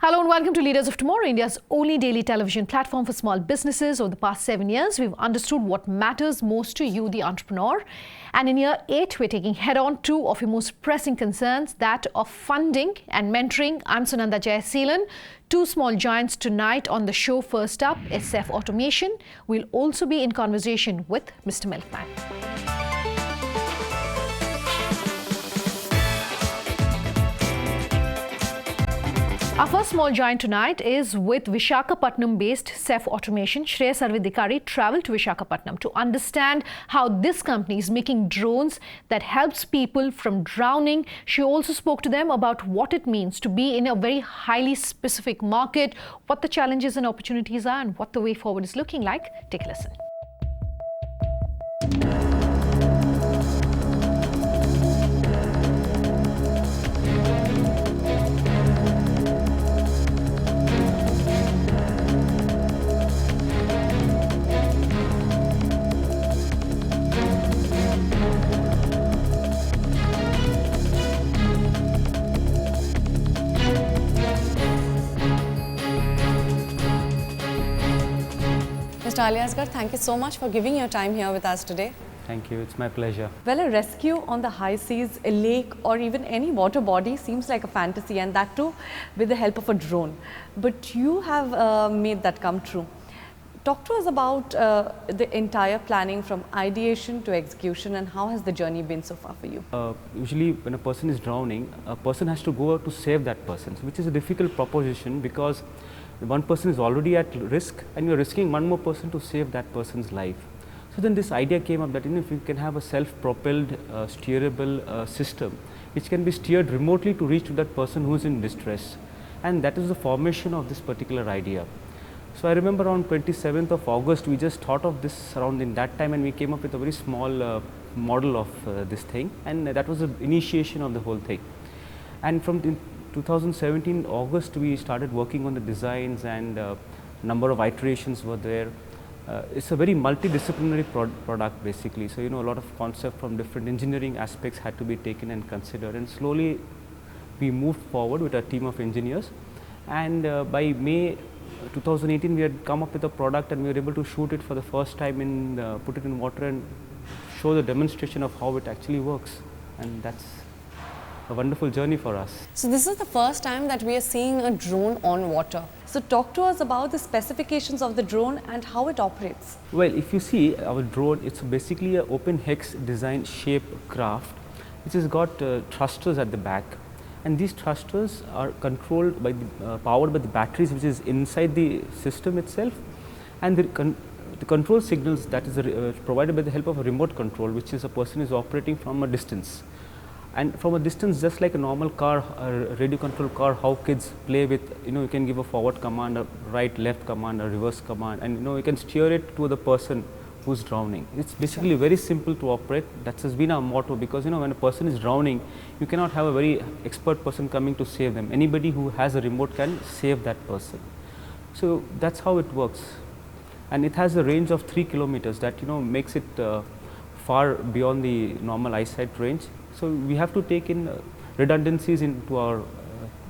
Hello and welcome to Leaders of Tomorrow, India's only daily television platform for small businesses. Over the past 7 years, we've understood what matters most to you, the entrepreneur. And in year 8, we're taking head-on 2 of your most pressing concerns, that of funding and mentoring. I'm Sunanda Jayaseelan. Two small giants tonight on the show. First up is Saif Automation. We'll also be in conversation with Mr. Milkman. Our first small giant tonight is with Visakhapatnam-based Saif Automation. Shreya Sarvidikari traveled to Visakhapatnam to understand how this company is making drones that helps people from drowning. She also spoke to them about what it means to be in a very highly specific market, what the challenges and opportunities are, and what the way forward is looking like. Take a listen. Mr. Aliasgar, thank you so much for giving your time here with us today. Thank you, it's my pleasure. Well, a rescue on the high seas, a lake or even any water body seems like a fantasy, and that too with the help of a drone. But you have made that come true. Talk to us about the entire planning from ideation to execution, and how has the journey been so far for you? Usually when a person is drowning, a person has to go out to save that person, which is a difficult proposition because one person is already at risk and you are risking one more person to save that person's life. So then this idea came up that if you can have a self-propelled steerable system which can be steered remotely to reach to that person who is in distress, and that is the formation of this particular idea. So I remember on 27th of August we just thought of this around in that time, and we came up with a very small model of this thing, and that was the initiation of the whole thing. And from 2017 August we started working on the designs, and number of iterations were there. It's a very multidisciplinary product basically, so a lot of concept from different engineering aspects had to be taken and considered, and slowly we moved forward with a team of engineers, and by May 2018 we had come up with a product, and we were able to shoot it for the first time and put it in water and show the demonstration of how it actually works, and that's a wonderful journey for us. So this is the first time that we are seeing a drone on water. So talk to us about the specifications of the drone and how it operates. Well, if you see our drone, it's basically an open hex design shape craft which has got thrusters at the back, and these thrusters are controlled by powered by the batteries which is inside the system itself, and the control signals that is provided by the help of a remote control, which is a person is operating from a distance. And from a distance, just like a normal car, a radio control car, how kids play with, you can give a forward command, a right left command, a reverse command, and you can steer it to the person who's drowning. It's basically very simple to operate. That has been our motto, because when a person is drowning, you cannot have a very expert person coming to save them. Anybody who has a remote can save that person. So that's how it works, and it has a range of 3 kilometers that makes it far beyond the normal eyesight range. So we have to take in redundancies into our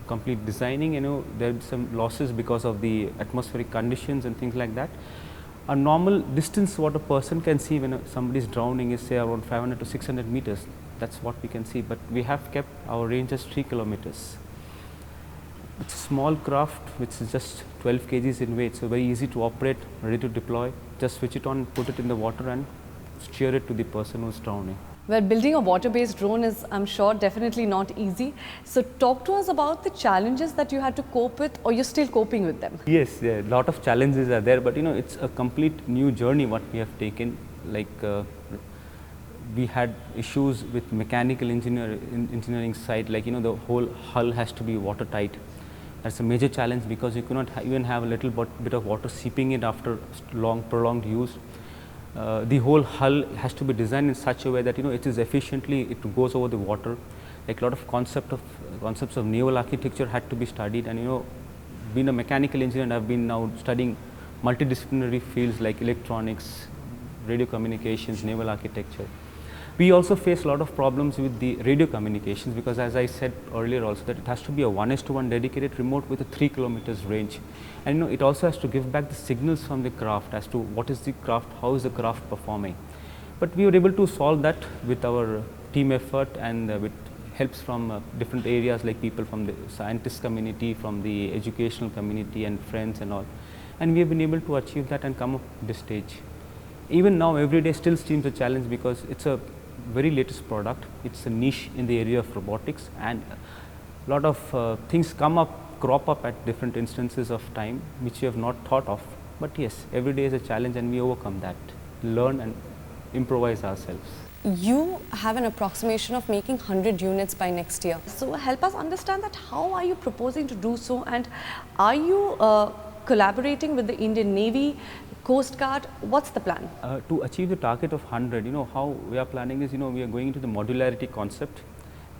complete designing. There are some losses because of the atmospheric conditions and things like that. A normal distance what a person can see when somebody is drowning is say around 500 to 600 meters. That's what we can see, but we have kept our range as 3 kilometers. It's a small craft which is just 12 kgs in weight, so very easy to operate, ready to deploy. Just switch it on, put it in the water and steer it to the person who's drowning. Well, building a water-based drone is, I'm sure, definitely not easy. So talk to us about the challenges that you had to cope with, or you're still coping with them. Yes, a lot of challenges are there, but it's a complete new journey what we have taken. Like we had issues with mechanical engineering side, like the whole hull has to be watertight. That's a major challenge because you cannot even have a little bit of water seeping in after prolonged use. The whole hull has to be designed in such a way that it is efficiently, it goes over the water. Like a lot of concepts of naval architecture had to be studied, and being a mechanical engineer, and I've been now studying multidisciplinary fields like electronics, radio communications, naval architecture. We also face a lot of problems with the radio communications, because as I said earlier also, that it has to be a 1:1 dedicated remote with a 3 kilometers range, and it also has to give back the signals from the craft as to what is the craft, how is the craft performing. But we were able to solve that with our team effort, and with helps from different areas, like people from the scientist community, from the educational community and friends and all, and we have been able to achieve that and come up this stage. Even now, every day still seems a challenge, because it's a very latest product. It's a niche in the area of robotics, and a lot of things crop up at different instances of time which we have not thought of. But yes, every day is a challenge, and we overcome that, learn and improvise ourselves. You have an approximation of making 100 units by next year. So help us understand that, how are you proposing to do so, and are you collaborating with the Indian Navy, Coast Guard? What's the plan? To achieve the target of 100, how we are planning is, we are going into the modularity concept.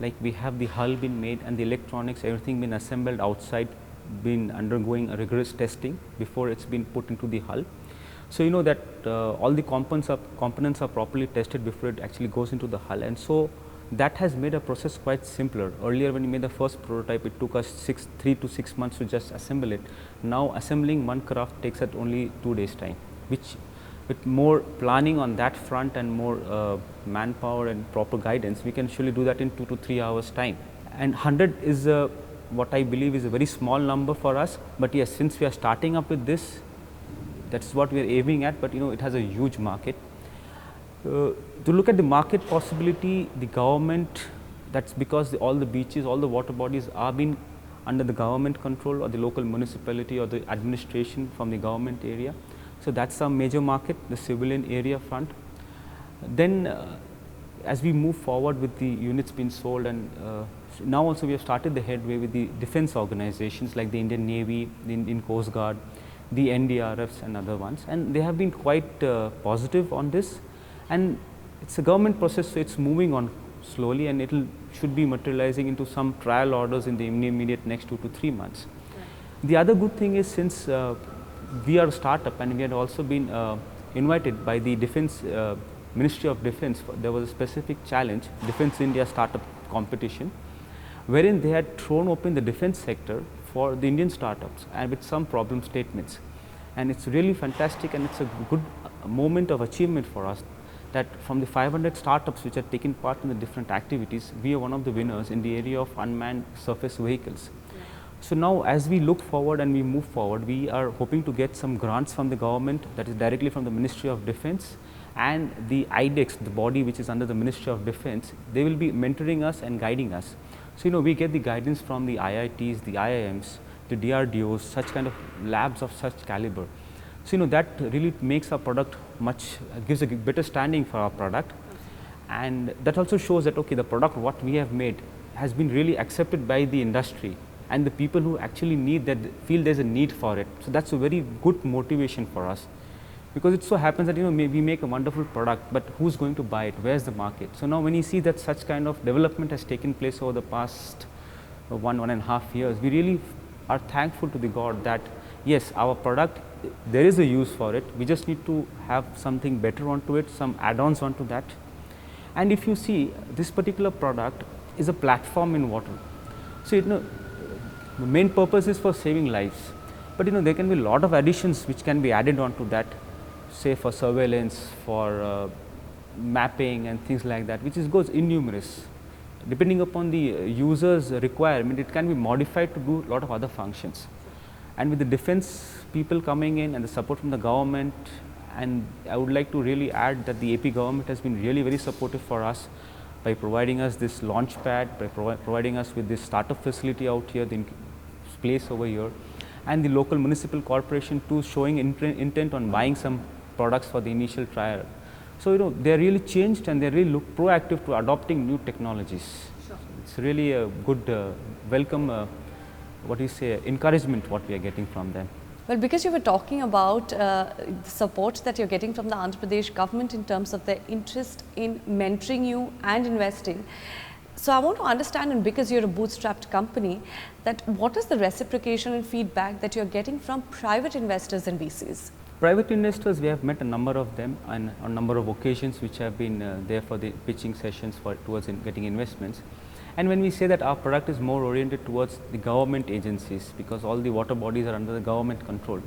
Like we have the hull been made and the electronics, everything been assembled outside, been undergoing a rigorous testing before it's been put into the hull. So that all the components are properly tested before it actually goes into the hull, and so that has made a process quite simpler. Earlier, when we made the first prototype, it took us 3 to 6 months to just assemble it. Now assembling one craft takes at only 2 days time, which with more planning on that front and more manpower and proper guidance, we can surely do that in 2 to 3 hours time. And 100 is what I believe is a very small number for us, but yes, since we are starting up with this, that's what we are aiming at, but it has a huge market. To look at the market possibility, the government, that's because all the beaches, all the water bodies are being under the government control, or the local municipality or the administration from the government area. So that's our major market, the civilian area front. Then as we move forward with the units being sold, and now also we have started the headway with the defense organizations like the Indian Navy, the Indian Coast Guard, the NDRFs and other ones, and they have been quite positive on this, and it's a government process, so it's moving on slowly, and should be materializing into some trial orders in the immediate next 2 to 3 months. Right. The other good thing is, since we are a startup, and we had also been invited by the Defense Ministry of Defense, there was a specific challenge, Defense India Startup Competition, wherein they had thrown open the defense sector for the Indian startups, and with some problem statements, and it's really fantastic, and it's a good moment of achievement for us, that from the 500 startups which have taken part in the different activities, we are one of the winners in the area of unmanned surface vehicles. Yeah. So now, as we look forward and we move forward, we are hoping to get some grants from the government, that is directly from the Ministry of Defense, and the IDEX, the body which is under the Ministry of Defense. They will be mentoring us and guiding us. So we get the guidance from the IITs, the IIMs, the DRDOs, such kind of labs of such caliber. So that really makes our product gives a better standing for our product, and that also shows that the product what we have made has been really accepted by the industry, and the people who actually need that feel there's a need for it. So that's a very good motivation for us, because it so happens that we make a wonderful product, but who's going to buy it? Where's the market? So now when you see that such kind of development has taken place over the past 1.5 years, we really are thankful to the God that yes, our product, there is a use for it. We just need to have something better onto it, some add-ons onto that. And if you see, this particular product is a platform in water. So the main purpose is for saving lives, but there can be a lot of additions which can be added onto that, say for surveillance, for mapping and things like that, which goes innumerous. Depending upon the user's requirement, it can be modified to do a lot of other functions. And with the defense people coming in and the support from the government, and I would like to really add that the AP government has been really very supportive for us by providing us this launch pad, by providing us with this startup facility out here, the place over here, and the local municipal corporation too, showing intent on buying some products for the initial trial. So they're really changed, and they really proactive to adopting new technologies. Sure. It's really a good welcome encouragement what we are getting from them. Well, because you were talking about the support that you're getting from the Andhra Pradesh government in terms of their interest in mentoring you and investing. So I want to understand, and because you're a bootstrapped company, that what is the reciprocation and feedback that you're getting from private investors and VCs? Private investors, we have met a number of them on a number of occasions which have been there for the pitching sessions towards getting investments. And when we say that our product is more oriented towards the government agencies, because all the water bodies are under the government control,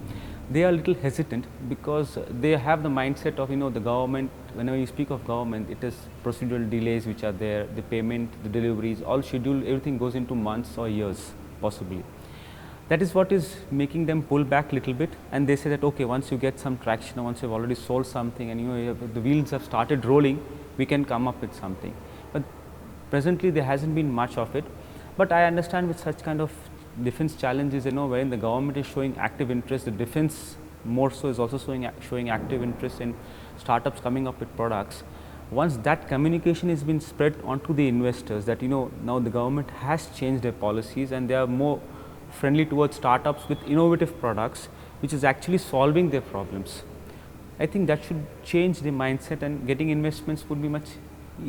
they are a little hesitant because they have the mindset of, the government, whenever you speak of government, it is procedural delays which are there, the payment, the deliveries, all scheduled, everything goes into months or years possibly. That is what is making them pull back a little bit, and they say that, okay, once you get some traction, or once you've already sold something and the wheels have started rolling, we can come up with something. But presently there hasn't been much of it, but I understand with such kind of defense challenges, wherein the government is showing active interest, the defense more so is also showing active interest in startups coming up with products. Once that communication has been spread onto the investors that, now the government has changed their policies and they are more friendly towards startups with innovative products, which is actually solving their problems. I think that should change the mindset, and getting investments would be much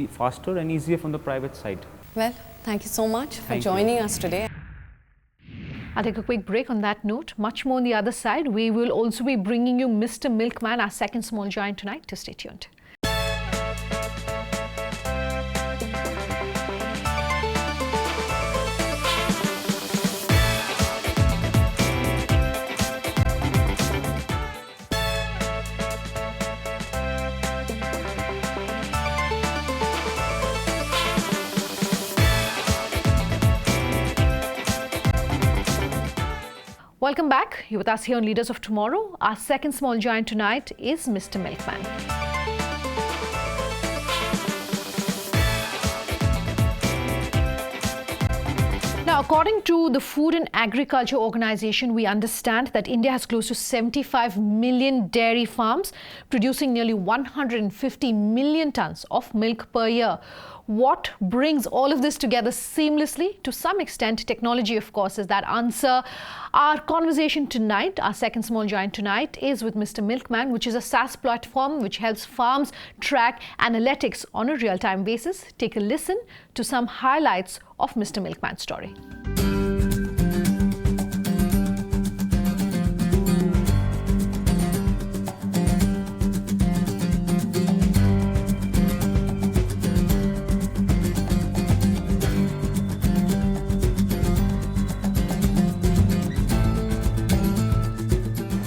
faster and easier from the private side. Well, thank you so much for joining us today. I'll take a quick break on that note. Much more on the other side. We will also be bringing you Mr. Milkman, our second small giant tonight. To stay tuned. Welcome back. You're with us here on Leaders of Tomorrow. Our second small giant tonight is Mr. Milkman. Now, according to the Food and Agriculture Organization, we understand that India has close to 75 million dairy farms, producing nearly 150 million tons of milk per year. What brings all of this together seamlessly? To some extent, technology, of course, is that answer. Our conversation tonight, our second small giant tonight, is with Mr. Milkman, which is a SaaS platform which helps farms track analytics on a real-time basis. Take a listen to some highlights of Mr. Milkman's story.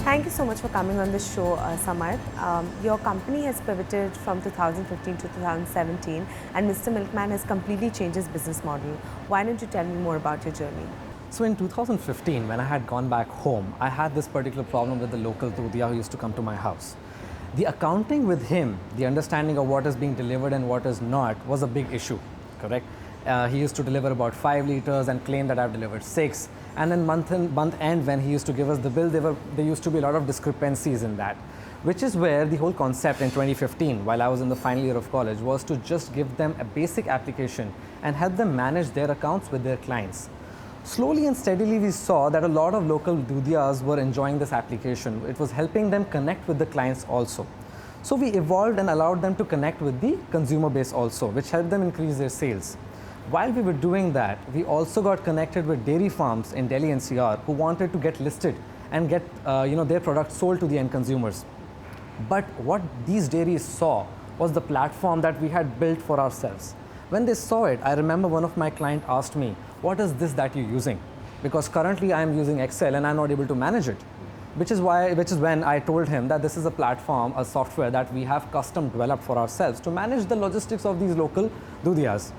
Thank you so much for coming on this show, Samarth. Your company has pivoted from 2015 to 2017, and Mr. Milkman has completely changed his business model. Why don't you tell me more about your journey? So in 2015, when I had gone back home, I had this particular problem with the local Dudiya who used to come to my house. The accounting with him, the understanding of what is being delivered and what is not, was a big issue, correct? He used to deliver about 5 liters and claim that I've delivered 6. And then month end, when he used to give us the bill, there used to be a lot of discrepancies in that, which is where the whole concept in 2015, while I was in the final year of college, was to just give them a basic application and help them manage their accounts with their clients. Slowly and steadily, we saw that a lot of local Dudiyas were enjoying this application. It was helping them connect with the clients also. So we evolved and allowed them to connect with the consumer base also, which helped them increase their sales. While we were doing that, we also got connected with dairy farms in Delhi NCR who wanted to get listed and get their products sold to the end consumers. But what these dairies saw was the platform that we had built for ourselves. When they saw it, I remember one of my clients asked me, "What is this that you're using?" Because currently I am using Excel and I'm not able to manage it. Which is when I told him that this is a platform, a software that we have custom developed for ourselves to manage the logistics of these local Dudiyas.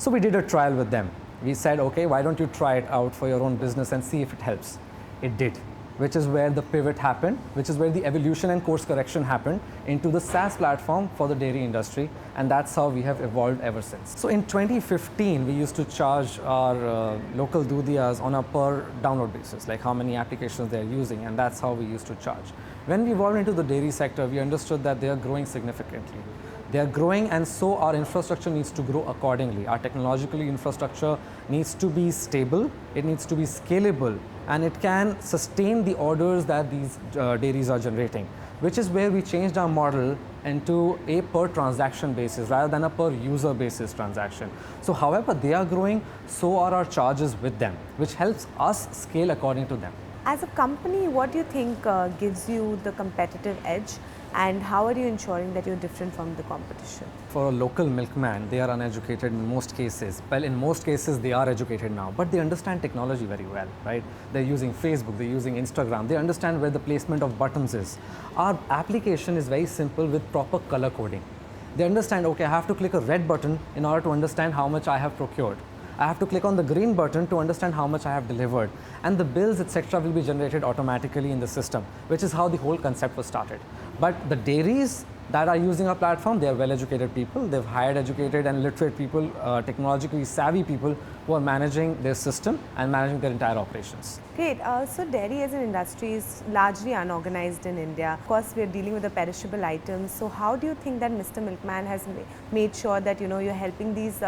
So we did a trial with them. We said, okay, why don't you try it out for your own business and see if it helps? It did, which is where the pivot happened, which is where the evolution and course correction happened into the SaaS platform for the dairy industry, and that's how we have evolved ever since. So in 2015, we used to charge our local Dudiyas on a per download basis, like how many applications they're using, and that's how we used to charge. When we evolved into the dairy sector, we understood that they are growing significantly. They are growing, and so our infrastructure needs to grow accordingly. Our technological infrastructure needs to be stable, it needs to be scalable, and it can sustain the orders that these dairies are generating, which is where we changed our model into a per transaction basis rather than a per user basis transaction. So however they are growing, so are our charges with them, which helps us scale according to them. As a company, what do you think gives you the competitive edge, and how are you ensuring that you're different from the competition? For a local milkman, they are uneducated in most cases. Well, in most cases, they are educated now, but they understand technology very well, right? They're using Facebook, they're using Instagram, they understand where the placement of buttons is. Our application is very simple with proper color coding. They understand, okay, I have to click a red button in order to understand how much I have procured. I have to click on the green button to understand how much I have delivered. And the bills, etc., will be generated automatically in the system, which is how the whole concept was started. But the dairies that are using our platform, they are well-educated people. They've hired educated and literate people, technologically savvy people who are managing their system and managing their entire operations. Great. So dairy as an industry is largely unorganized in India. Of course, we are dealing with the perishable items. So how do you think that Mr. Milkman has made sure that you're helping these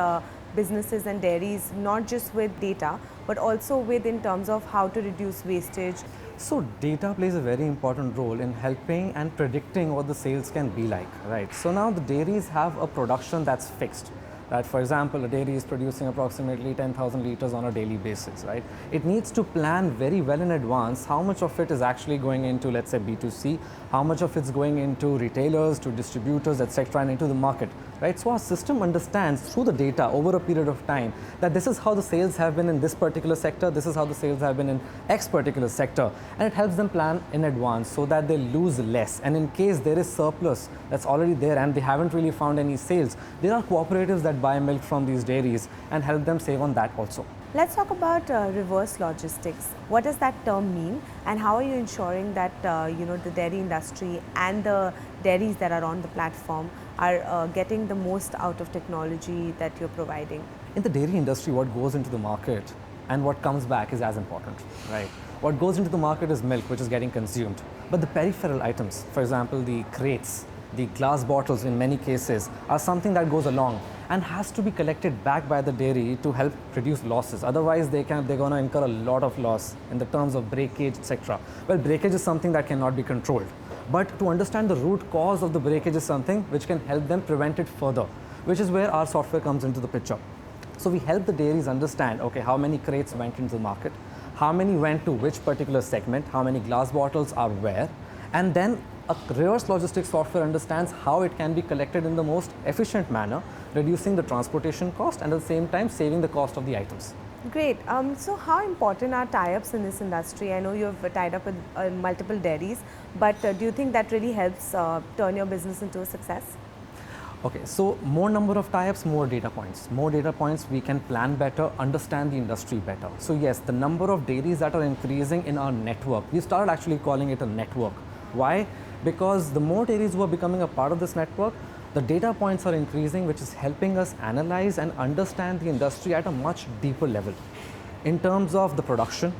businesses and dairies not just with data, but also with in terms of how to reduce wastage? So data plays a very important role in helping and predicting what the sales can be like, right? So now the dairies have a production that's fixed. That, for example, a dairy is producing approximately 10,000 liters on a daily basis, right? It needs to plan very well in advance how much of it is actually going into, let's say, B2C, how much of it's going into retailers, to distributors, etc., and into the market, right? So our system understands through the data over a period of time that this is how the sales have been in this particular sector, this is how the sales have been in X particular sector, and it helps them plan in advance so that they lose less. And in case there is surplus that's already there and they haven't really found any sales, there are cooperatives that buy milk from these dairies and help them save on that also. Let's talk about reverse logistics. What does that term mean, and how are you ensuring that the dairy industry and the dairies that are on the platform are getting the most out of technology that you're providing? In the dairy industry, what goes into the market and what comes back is as important, right? What goes into the market is milk, which is getting consumed. But the peripheral items, for example, the crates, the glass bottles in many cases, are something that goes along and has to be collected back by the dairy to help reduce losses. Otherwise, they're going to incur a lot of loss in the terms of breakage, etc. Well, breakage is something that cannot be controlled. But to understand the root cause of the breakage is something which can help them prevent it further, which is where our software comes into the picture. So we help the dairies understand, okay, how many crates went into the market, how many went to which particular segment, how many glass bottles are where, and then a reverse logistics software understands how it can be collected in the most efficient manner, reducing the transportation cost and at the same time saving the cost of the items. Great. So how important are tie-ups in this industry? I know you've tied up with multiple dairies, but do you think that really helps turn your business into a success? Okay, so more number of tie-ups, more data points. More data points, we can plan better, understand the industry better. So yes, the number of dairies that are increasing in our network, we started actually calling it a network. Why? Because the more dairies who are becoming a part of this network, the data points are increasing, which is helping us analyze and understand the industry at a much deeper level. In terms of the production,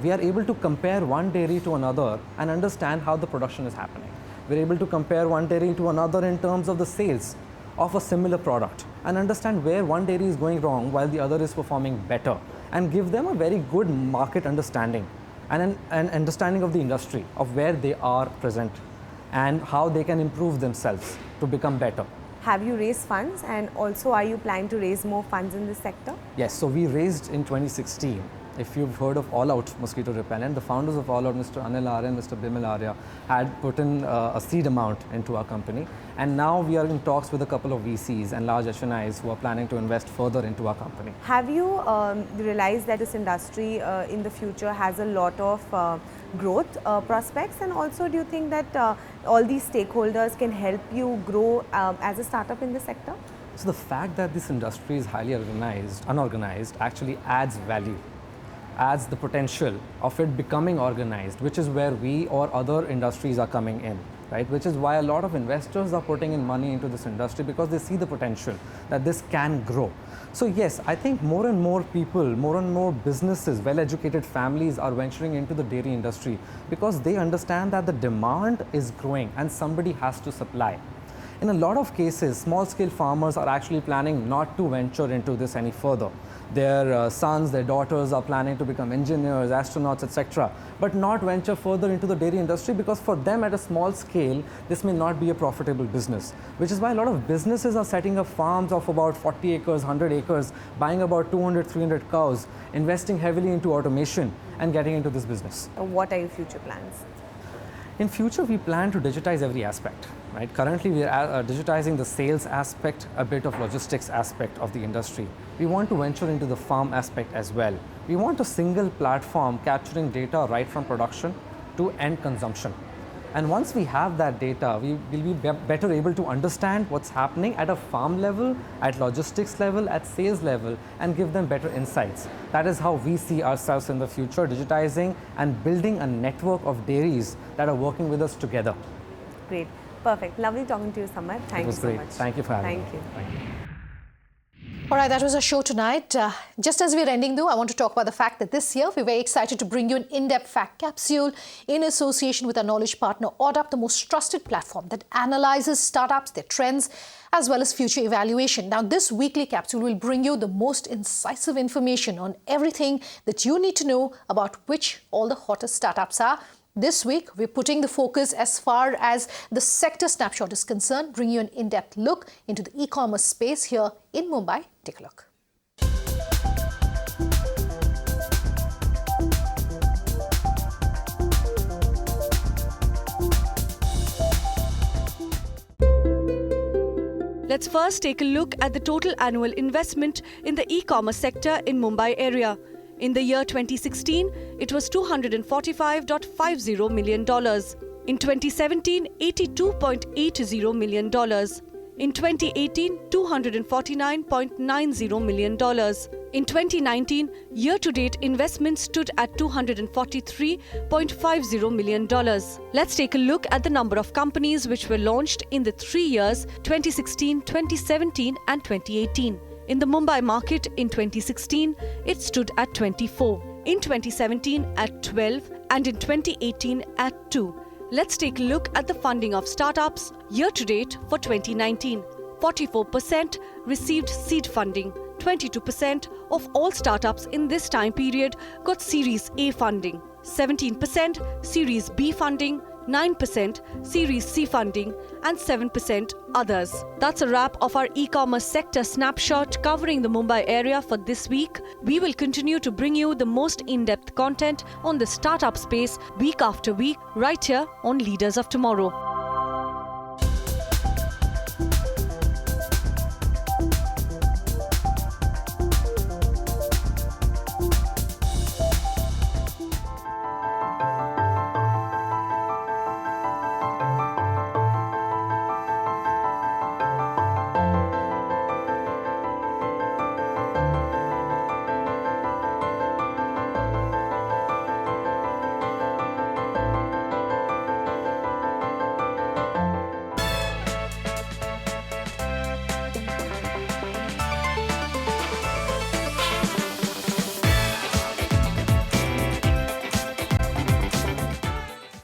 we are able to compare one dairy to another and understand how the production is happening. We're able to compare one dairy to another in terms of the sales of a similar product and understand where one dairy is going wrong while the other is performing better, and give them a very good market understanding and an understanding of the industry, of where they are present and how they can improve themselves to become better. Have you raised funds, and also are you planning to raise more funds in this sector? Yes, so we raised in 2016. If you've heard of All Out mosquito repellent, the founders of All Out, Mr. Anil Arya and Mr. Bimal Arya, had put in a seed amount into our company, and now we are in talks with a couple of VCs and large HNIs who are planning to invest further into our company. Have you realized that this industry in the future has a lot of growth prospects, and also do you think that all these stakeholders can help you grow as a startup in the sector? So the fact that this industry is highly unorganized actually adds value, adds the potential of it becoming organized, which is where we or other industries are coming in, right? Which is why a lot of investors are putting in money into this industry, because they see the potential that this can grow. So yes, I think more and more people, more and more businesses, well-educated families are venturing into the dairy industry because they understand that the demand is growing and somebody has to supply. In a lot of cases, small-scale farmers are actually planning not to venture into this any further. Their sons, their daughters are planning to become engineers, astronauts, etc., but not venture further into the dairy industry because for them at a small scale, this may not be a profitable business, which is why a lot of businesses are setting up farms of about 40 acres, 100 acres, buying about 200, 300 cows, investing heavily into automation and getting into this business. What are your future plans? In future, we plan to digitize every aspect. Right? Currently, we are digitizing the sales aspect, a bit of logistics aspect of the industry. We want to venture into the farm aspect as well. We want a single platform capturing data right from production to end consumption. And once we have that data, we will be better able to understand what's happening at a farm level, at logistics level, at sales level, and give them better insights. That is how we see ourselves in the future, digitizing and building a network of dairies that are working with us together. Great. Perfect. Lovely talking to you, Samar. Thank you so much. Thank you for having me. Thank you. All right, that was our show tonight. Just as we're ending though, I want to talk about the fact that this year we're very excited to bring you an in-depth fact capsule in association with our knowledge partner ODUP, the most trusted platform that analyzes startups, their trends, as well as future evaluation. Now, this weekly capsule will bring you the most incisive information on everything that you need to know about which all the hottest startups are. This week, we're putting the focus as far as the sector snapshot is concerned, bringing you an in-depth look into the e-commerce space here in Mumbai. Take a look. Let's first take a look at the total annual investment in the e-commerce sector in Mumbai area. In the year 2016, it was $245.50 million. In 2017, $82.80 million. In 2018, $249.90 million. In 2019, year-to-date investment stood at $243.50 million. Let's take a look at the number of companies which were launched in the 3 years 2016, 2017 and 2018. In the Mumbai market in 2016, it stood at 24. In 2017 at 12 and in 2018 at 2. Let's take a look at the funding of startups year-to-date for 2019. 44% received seed funding. 22% of all startups in this time period got Series A funding. 17% Series B funding. 9% Series C funding and 7% others. That's a wrap of our e-commerce sector snapshot covering the Mumbai area for this week. We will continue to bring you the most in-depth content on the startup space week after week right here on Leaders of Tomorrow.